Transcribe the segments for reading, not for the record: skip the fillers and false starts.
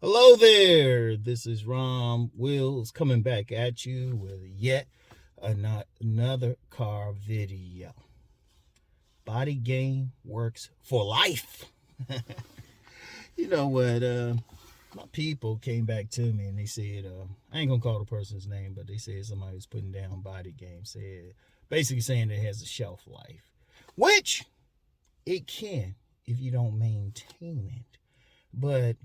Hello there, this is Rom Wills coming back at you with yet another car video. Body game works for life. You know what, my people came back to me and they said, I ain't gonna call the person's name, but they said somebody was putting down body game, said, basically saying it has a shelf life, which it can if you don't maintain it. But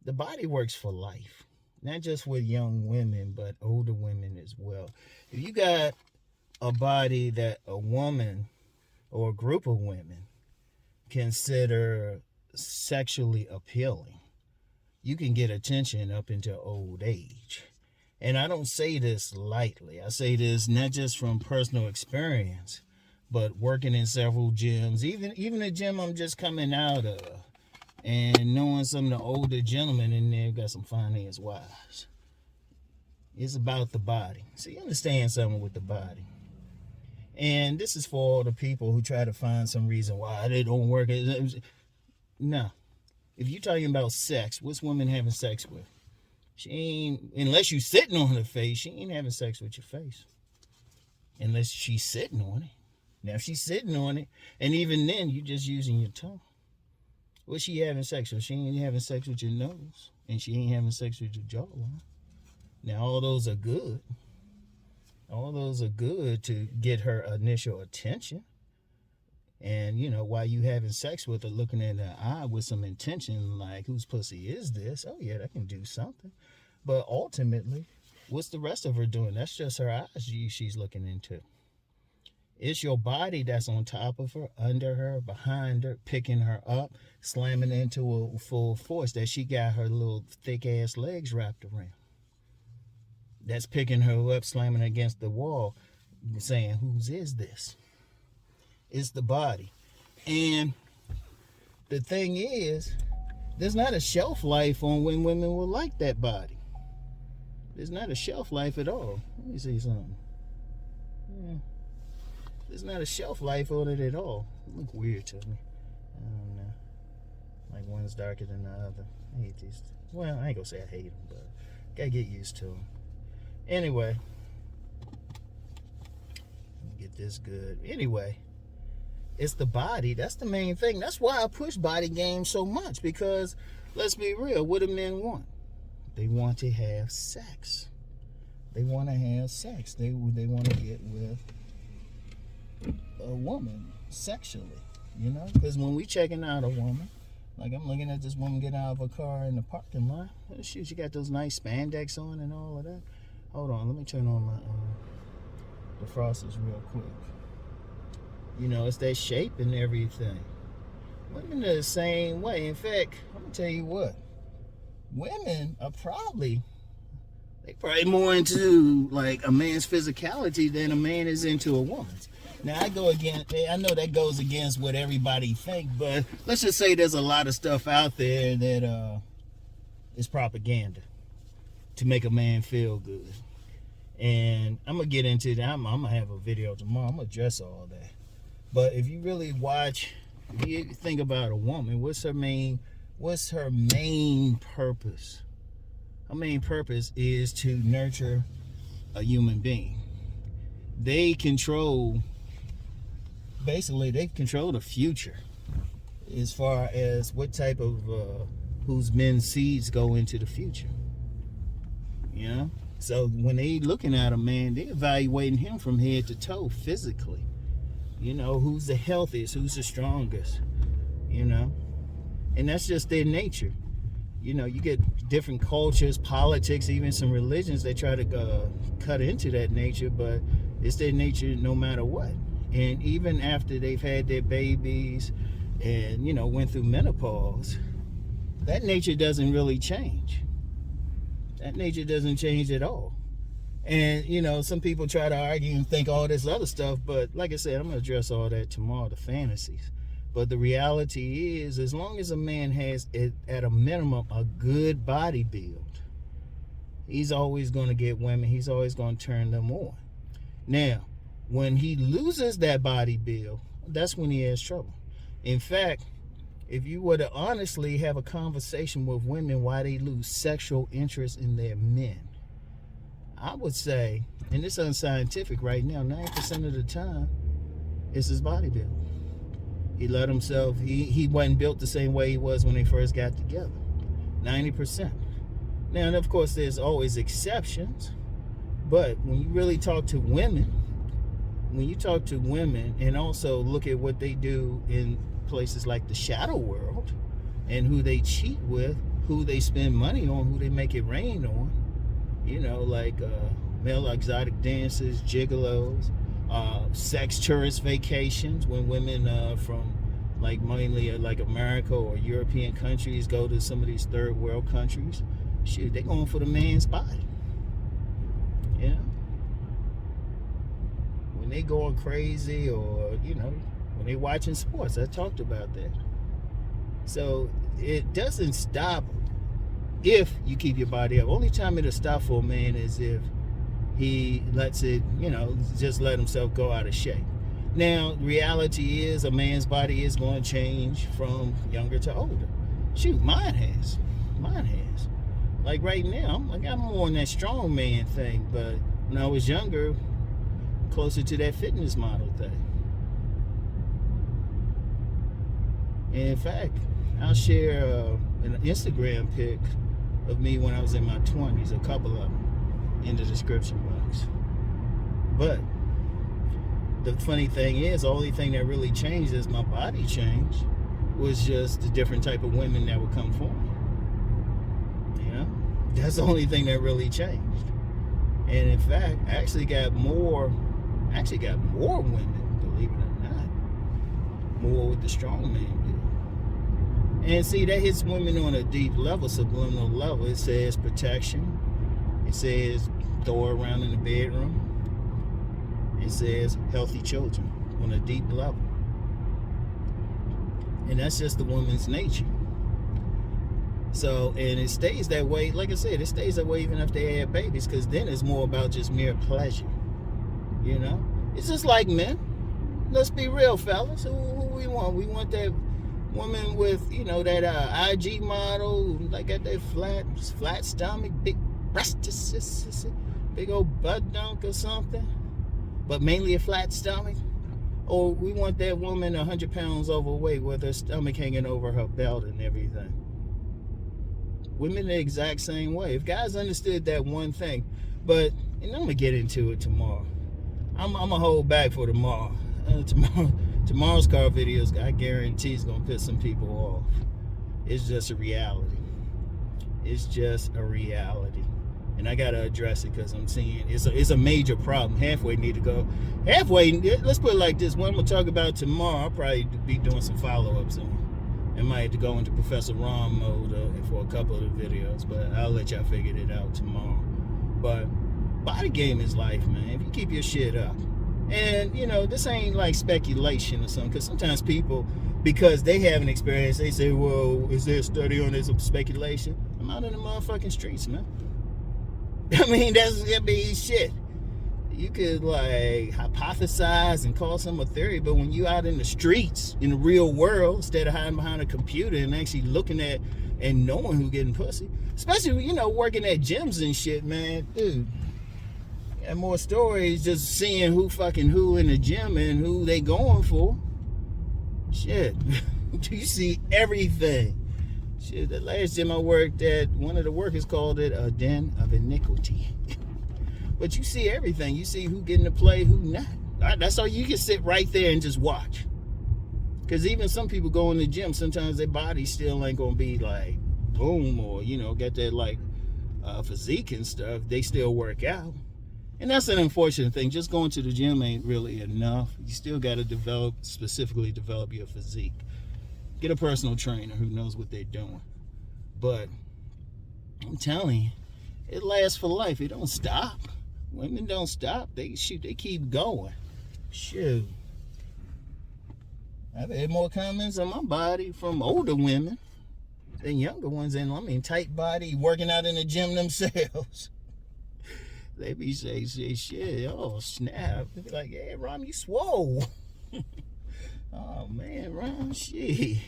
the body works for life, not just with young women, but older women as well. If you got a body that a woman or a group of women consider sexually appealing, you can get attention up into old age. And I don't say this lightly. I say this not just from personal experience, but working in several gyms, even the gym I'm just coming out of, and knowing some of the older gentlemen in there got some fine-ass wives. It's about the body. So you understand something with the body. And this is for all the people who try to find some reason why they don't work. No. If you're talking about sex, what's women having sex with? She ain't, unless you sitting on her face, she ain't having sex with your face. Unless she's sitting on it. Now, if she's sitting on it, and even then, you're just using your tongue. What's she having sex with? She ain't having sex with your nose. And she ain't having sex with your jawline. Now, all those are good. All those are good to get her initial attention. And, you know, while you having sex with her, looking in her eye with some intention, like, whose pussy is this? Oh, yeah, that can do something. But ultimately, what's the rest of her doing? That's just her eyes she's looking into. It's your body that's on top of her, under her, behind her, picking her up, slamming into a full force that she got her little thick-ass legs wrapped around. That's picking her up, slamming against the wall, saying, whose is this? It's the body. And the thing is, there's not a shelf life on when women will like that body. There's not a shelf life at all. Let me see something. Yeah. There's not a shelf life on it at all. It look weird to me. I don't know. Like one's darker than the other. I hate these. Well, I ain't gonna say I hate them, but gotta get used to them. Anyway. Let me get this good. Anyway. It's the body. That's the main thing. That's why I push body game so much. Because, let's be real, what do men want? They want to have sex. They want to have sex. They want to get with a woman sexually, you know, because when we checking out a woman, like I'm looking at this woman get out of a car in the parking lot. Oh, shoot, she got those nice spandex on and all of that. Hold on, let me turn on my defrosters real quick. You know, it's that shape and everything. Women are the same way. In fact, I'm gonna tell you what, women are probably more into like a man's physicality than a man is into a woman's. Now I know that goes against what everybody think, but let's just say there's a lot of stuff out there that is propaganda to make a man feel good. And I'm gonna get into that. I'm gonna have a video tomorrow. I'm gonna address all that. But if you really watch, if you think about a woman, what's her main purpose? Her main purpose is to nurture a human being. They control the future as far as what type of whose men's seeds go into the future. You know, so when they looking at a man, they evaluating him from head to toe physically. You know, who's the healthiest, who's the strongest, you know, and that's just their nature. You know, you get different cultures, politics, even some religions, they try to cut into that nature, but it's their nature no matter what. And even after they've had their babies and, you know, went through menopause, that nature doesn't really change. That nature doesn't change at all. And, you know, some people try to argue and think all this other stuff, but like I said, I'm going to address all that tomorrow, the fantasies. But the reality is, as long as a man has, at a minimum, a good body build, he's always going to get women. He's always going to turn them on. Now, when he loses that body build, that's when he has trouble. In fact, if you were to honestly have a conversation with women why they lose sexual interest in their men, I would say, and it's unscientific right now, 90% of the time, it's his body build. He let himself, he wasn't built the same way he was when they first got together. 90%. Now, and of course, there's always exceptions, but when you really talk to women, and also look at what they do in places like the shadow world and who they cheat with, who they spend money on, who they make it rain on, like male exotic dancers, gigolos, sex tourist vacations, when women from like mainly like America or European countries go to some of these third world countries. Shit, they going for the man's body. When they going crazy, or when they watching sports, I talked about that. So it doesn't stop if you keep your body up. Only time it'll stop for a man is if he lets it, just let himself go out of shape. Now, reality is a man's body is going to change from younger to older. Shoot, mine has. Like right now, I'm more on that strong man thing, but when I was younger, closer to that fitness model thing. And in fact, I'll share an Instagram pic of me when I was in my 20s, a couple of them, in the description box. But the funny thing is, the only thing that really changed as my body changed was just the different type of women that would come for me. That's the only thing that really changed. And in fact, I actually got more women, believe it or not, more with the strong man deal. And see, that hits women on a deep level, subliminal level. It says protection. It says throw her around in the bedroom. It says healthy children on a deep level. And that's just the woman's nature. So, and it stays that way, like I said, it stays that way even if they have babies, because then it's more about just mere pleasure. It's just like men. Let's be real, fellas. Who we want? We want that woman with, that IG model, like got that flat stomach, big breasts, big old butt dunk or something, but mainly a flat stomach. Or we want that woman 100 pounds overweight with her stomach hanging over her belt and everything. Women the exact same way. If guys understood that one thing, and I'm gonna get into it tomorrow. I'm gonna hold back for tomorrow. Tomorrow's car videos, I guarantee, is gonna piss some people off. It's just a reality. And I gotta address it because I'm seeing it's a major problem. Halfway need to go. Let's put it like this. What I'm gonna talk about tomorrow, I'll probably be doing some follow-ups on. I might have to go into Professor Rom mode for a couple of the videos, but I'll let y'all figure it out tomorrow. But body game is life, man. If you keep your shit up. And, this ain't like speculation or something, because sometimes people, because they haven't experienced, they say, well, is there a study on this speculation? I'm out in the motherfucking streets, man. That'd be shit. You could like hypothesize and call some a theory, but when you out in the streets, in the real world, instead of hiding behind a computer and actually looking at and knowing who getting pussy, especially, working at gyms and shit, man, dude, and more stories just seeing who fucking who in the gym and who they going for. Shit. You see everything. Shit, the last gym I worked at, one of the workers called it a den of iniquity. But you see everything. You see who getting to play, who not. That's all. You can sit right there and just watch. Because even some people go in the gym, sometimes their body still ain't going to be like boom or, got that like physique and stuff. They still work out. And that's an unfortunate thing. Just going to the gym ain't really enough. You still got to specifically develop your physique. Get a personal trainer who knows what they're doing. But I'm telling you, it lasts for life. It don't stop. Women don't stop. They keep going. Shoot. I've had more comments on my body from older women than younger ones. And tight body, working out in the gym themselves. They be say shit, oh snap. They be like, yeah, Rom, you swole. Oh man, Rom, shit.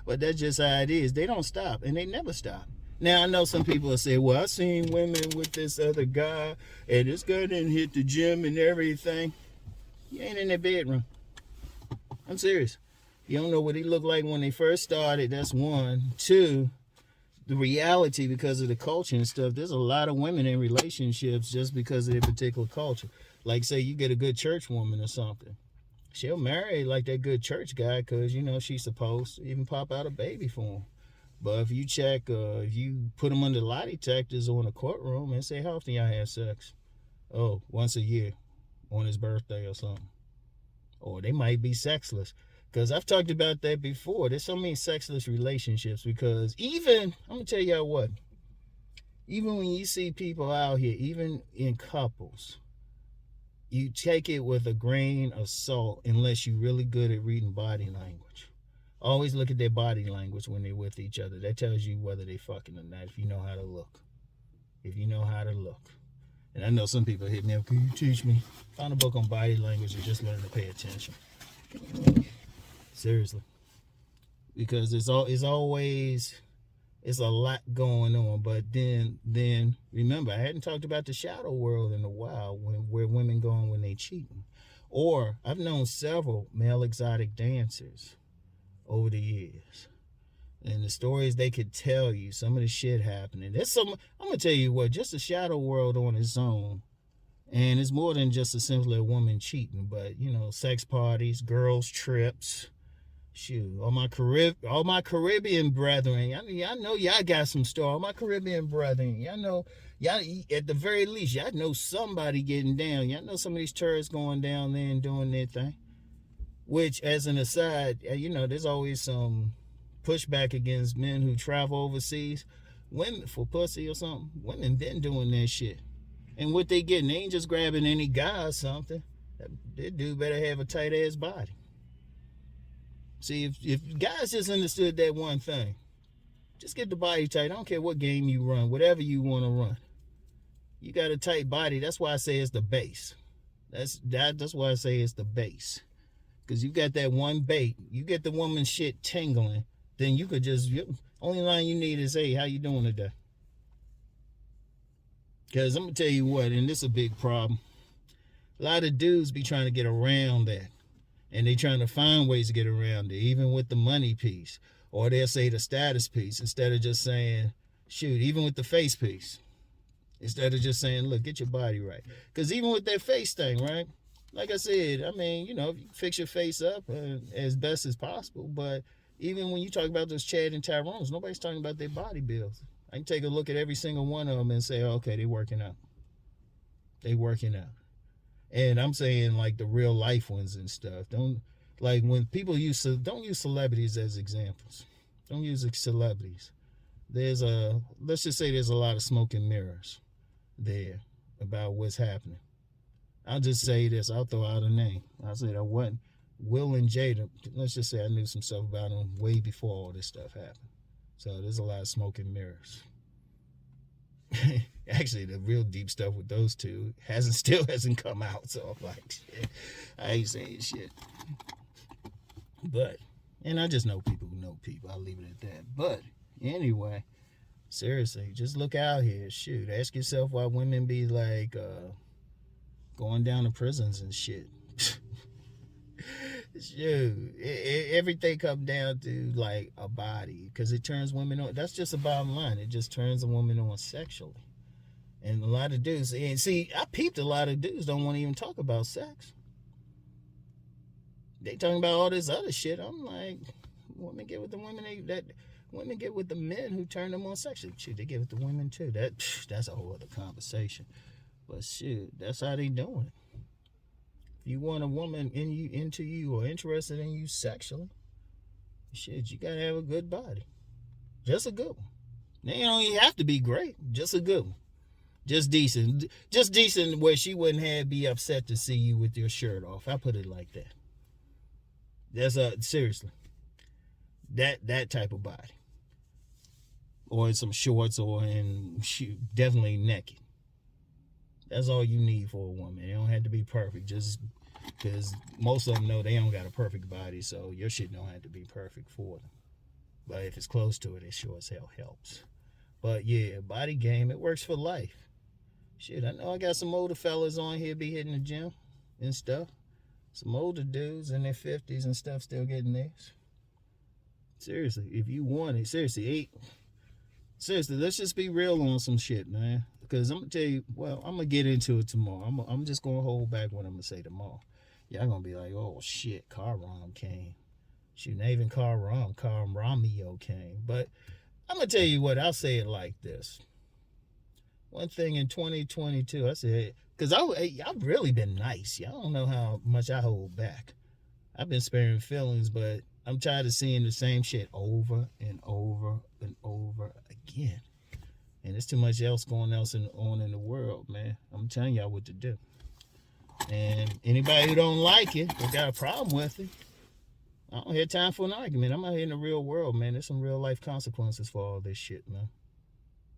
But that's just how it is. They don't stop, and they never stop. Now, I know some people will say, well, I seen women with this other guy, and this guy didn't hit the gym and everything. You ain't in their bedroom. I'm serious. You don't know what he looked like when they first started. That's one. Two, the reality, because of the culture and stuff, there's a lot of women in relationships just because of their particular culture. Like, say you get a good church woman or something. She'll marry like that good church guy because, you know, she's supposed to even pop out a baby for him. But if you check, if you put them under lie detectors or in a courtroom and say, how often y'all have sex? Oh, once a year on his birthday or something. Or they might be sexless. Because I've talked about that before. There's so many sexless relationships because even, I'm going to tell y'all what, even when you see people out here, even in couples, you take it with a grain of salt unless you're really good at reading body language. Always look at their body language when they're with each other. That tells you whether they fucking or not, if you know how to look. If you know how to look. And I know some people hit me up, can you teach me? Find a book on body language and just learn to pay attention. Seriously. Because it's always, it's a lot going on. But then remember, I hadn't talked about the shadow world in a while, where women go on when they cheating. Or I've known several male exotic dancers over the years. And the stories they could tell you, some of the shit happening. There's some, I'm going to tell you what, just the shadow world on its own. And it's more than just a simply a woman cheating, but, you know, sex parties, girls' trips. Shoot, all my Caribbean brethren, I know y'all got some story. All my Caribbean brethren, y'all know, y'all, at the very least, y'all know somebody getting down. Y'all know some of these tourists going down there and doing their thing. Which, as an aside, you know, there's always some pushback against men who travel overseas. Women, for pussy or something, women been doing that shit. And what they getting, they ain't just grabbing any guy or something. That dude better have a tight-ass body. See, if guys just understood that one thing, just get the body tight. I don't care what game you run, whatever you want to run. You got a tight body. That's why I say it's the base. That's why I say it's the base. Because you got that one bait. You get the woman's shit tingling, then you could just, only line you need is, hey, how you doing today? Because I'm going to tell you what, and this is a big problem. A lot of dudes be trying to get around that. And they trying to find ways to get around it, even with the money piece. Or they'll say the status piece instead of just saying, shoot, even with the face piece. Instead of just saying, look, get your body right. Because even with that face thing, right? Like I said, I mean, you know, you fix your face up as best as possible. But even when you talk about those Chad and Tyrones, nobody's talking about their body builds. I can take a look at every single one of them and say, okay, they working out. They working out. And I'm saying like the real life ones and stuff. Don't, like when people don't use celebrities as examples. Don't use celebrities. Let's just say there's a lot of smoke and mirrors there about what's happening. I'll just say this. I'll throw out a name. I'll say that wasn't Will and Jada. Let's just say I knew some stuff about them way before all this stuff happened. So there's a lot of smoke and mirrors. Actually, the real deep stuff with those two still hasn't come out. So I'm like, shit, I ain't saying shit. But, and I just know people who know people. I'll leave it at that. But anyway, seriously, just look out here. Shoot, ask yourself why women be like going down to prisons and shit. Shoot, everything comes down to like a body because it turns women on. That's just the bottom line. It just turns a woman on sexually. And a lot of dudes, and see, I peeped a lot of dudes don't want to even talk about sex. They talking about all this other shit. I'm like, women get with the women women get with the men who turn them on sexually. Shoot, they get with the women too. That's a whole other conversation. But shoot, that's how they doing it. If you want a woman into you or interested in you sexually, shit, you gotta have a good body. Just a good one. They don't even have to be great. Just a good one. Just decent. Just decent where she wouldn't be upset to see you with your shirt off. I put it like that. That's seriously. That type of body. Or in some shorts or definitely naked. That's all you need for a woman. It don't have to be perfect. Just because most of them know they don't got a perfect body, so your shit don't have to be perfect for them. But if it's close to it, it sure as hell helps. But yeah, body game, it works for life. Shit, I know I got some older fellas on here be hitting the gym and stuff. Some older dudes in their 50s and stuff still getting theirs. Seriously, if you want it, seriously, let's just be real on some shit, man. Because I'm going to tell you, well, I'm going to get into it tomorrow. I'm just going to hold back what I'm going to say tomorrow. Y'all going to be like, oh, shit, Car Rom came. Shoot, not even Car Romeo came. But I'm going to tell you what, I'll say it like this. One thing in 2022, I said, because I've really been nice. Y'all don't know how much I hold back. I've been sparing feelings, but I'm tired of seeing the same shit over and over and over again. And there's too much else going on in the world, man. I'm telling y'all what to do. And anybody who don't like it or got a problem with it, I don't have time for an argument. I'm out here in the real world, man. There's some real life consequences for all this shit, man.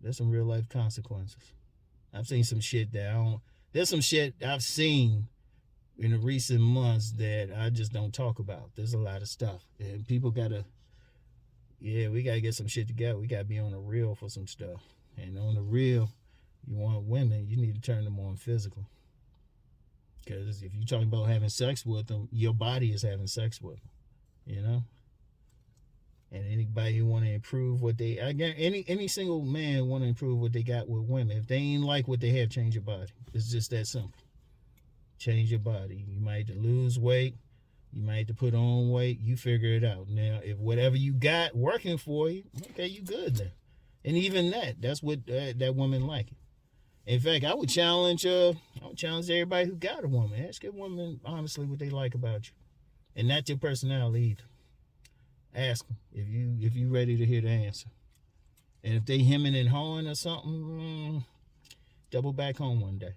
There's some real life consequences. I've seen some shit there's some shit I've seen in the recent months that I just don't talk about. There's a lot of stuff. And people we gotta get some shit together. We gotta be on the real for some stuff. And on the real, you want women, you need to turn them on physical. Because if you're talking about having sex with them, your body is having sex with them. You know? And anybody who want to improve what any single man want to improve what they got with women. If they ain't like what they have, change your body. It's just that simple. Change your body. You might have to lose weight. You might have to put on weight. You figure it out. Now, if whatever you got working for you, okay, you good then. And even that's what that woman like it. In fact, I would challenge everybody who got a woman. Ask a woman honestly what they like about you, and not your personality either. Ask them if you ready to hear the answer. And if they hemming and hawing or something, double back home one day.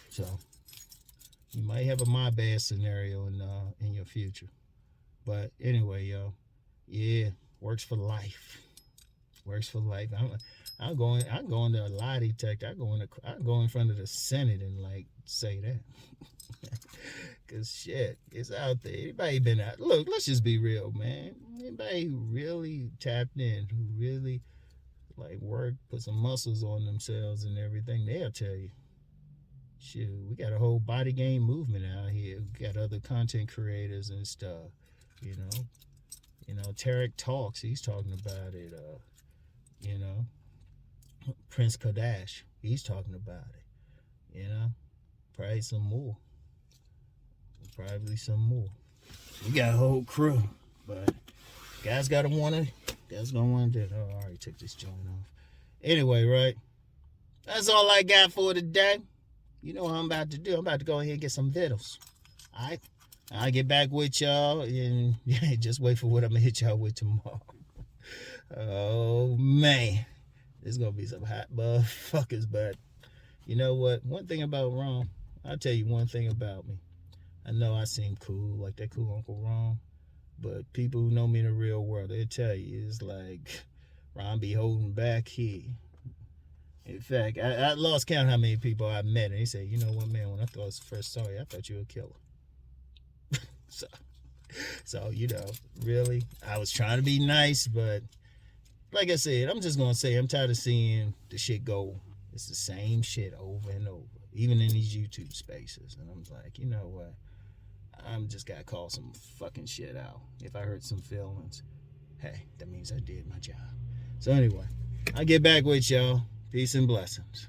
So you might have a my bad scenario in your future. But anyway, y'all, yeah, works for life. Works for life. I'm going to a lie detector. I go in front of the Senate and say that. Cause shit, it's out there. Anybody been out? Look, let's just be real, man. Anybody who really tapped in, who really work, put some muscles on themselves and everything, they'll tell you. Shoot, we got a whole body game movement out here. We got other content creators and stuff. You know, Tarek Talks. He's talking about it. Prince Kadash. He's talking about it. Probably some more. We got a whole crew, but guys gonna want to do it. Oh, I already took this joint off. Anyway, right? That's all I got for today. You know what I'm about to do. I'm about to go ahead and get some vittles. All right? I'll get back with y'all, and just wait for what I'm going to hit y'all with tomorrow. Oh, man. There's going to be some hot motherfuckers, but you know what? One thing about Rom, I'll tell you one thing about me. I know I seem cool, like that cool Uncle Rom, but people who know me in the real world, they'll tell you, it's like Rom be holding back here. In fact, I lost count how many people I met, and they said, you know what, man, when I first saw you, I thought you were a killer. So, really, I was trying to be nice, but like I said, I'm just going to say I'm tired of seeing the shit go. It's the same shit over and over, even in these YouTube spaces. And I'm like, you know what? I'm just got to call some fucking shit out. If I hurt some feelings, hey, that means I did my job. So anyway, I'll get back with y'all. Peace and blessings.